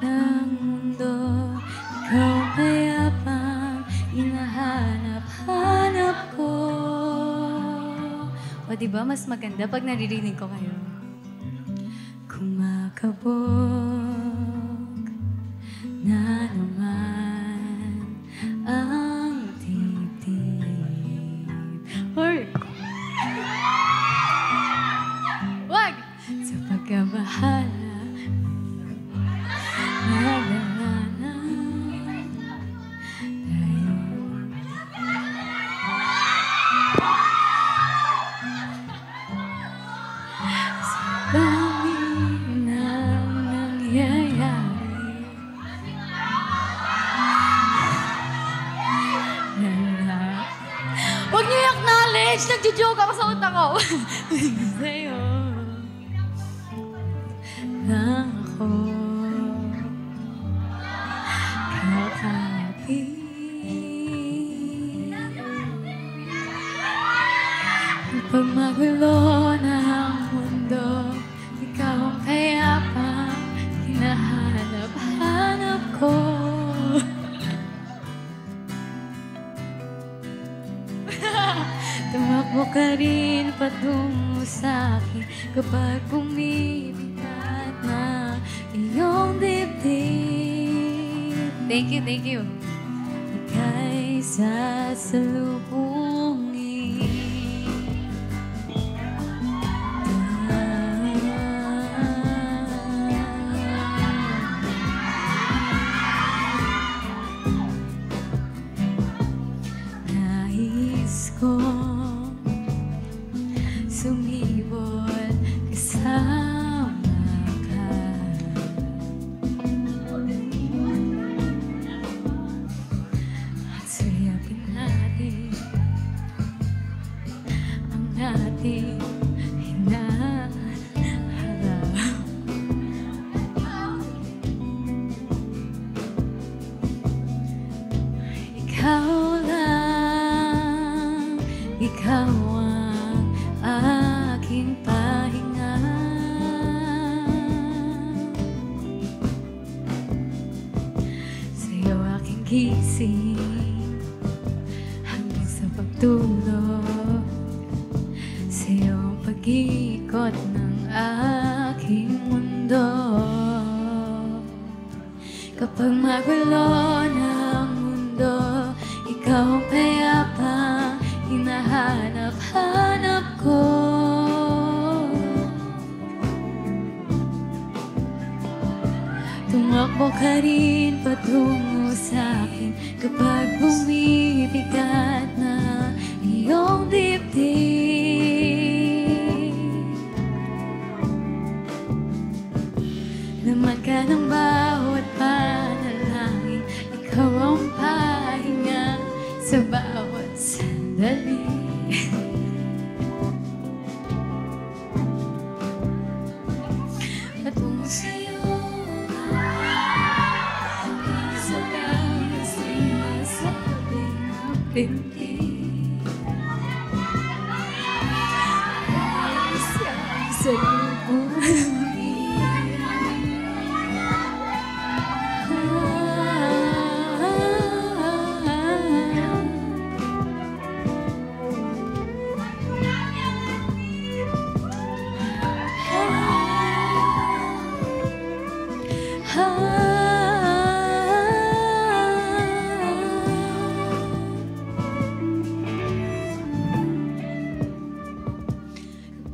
ng mundo, ikaw mayabang, hinahanap-hanap ko. O diba, mas maganda pag naririnig ko kayo. Kumakabog na naman ang dibdib. Hoy! Wag! Sa pagkabahala, nagalanan tayo. Sa dami ng nangyayari, huwag niyo i-acknowledge! Nagjo-joke ako sa utak ko. Sa'yo lang ako kakapit. Kapag magulo na ang mundo, ikaw ang kayapang hinahanap-hanap ko. Tumakbo ka rin patungo sa'kin kapag bumibigat na iyong dibdib. Thank you, thank you. Ika'y sasalubungin. Nais kong sumibol kasama ka. At suyapin natin ang ating hinaharap. Ikaw lang, ikaw ang aking pahinga. Sa'yo aking gising hanggang sa pagtulog. Sa'yo ang pag-ikot ng aking mundo. Kapag magulo na ang mundo, ikaw ang payapang hinahanap-hanap ko. Tumakbo ka rin patungo sa'kin kapag bumibigat na iyong dibdib. Laman ka ng bawat panalangin, ikaw ang pahinga sa bawat sandali. Patungo sa'yo, isa lang ang sinasabi ng pintig. Isa sa lubong.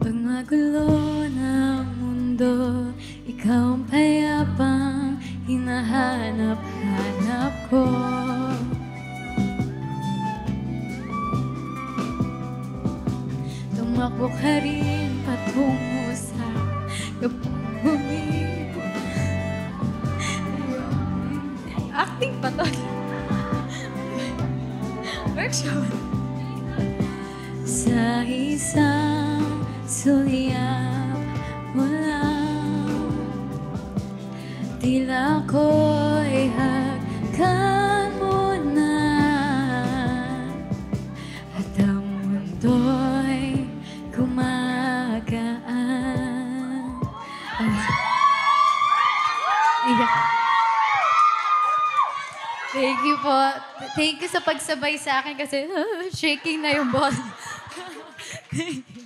Pag magulo na ang mundo, ikaw ang payapang hinahanap-hanap ko. Tumakbo ka rin patungo sa kapag bumibo. Acting pa to. Workshop. Sa isang suliyap mo lang, tila ko'y hagkan mo na, at ang mundo'y gumagaan. Iyak. Thank you po. Thank you sa pagsabay sa akin kasi shaking na yung ball. Thank you.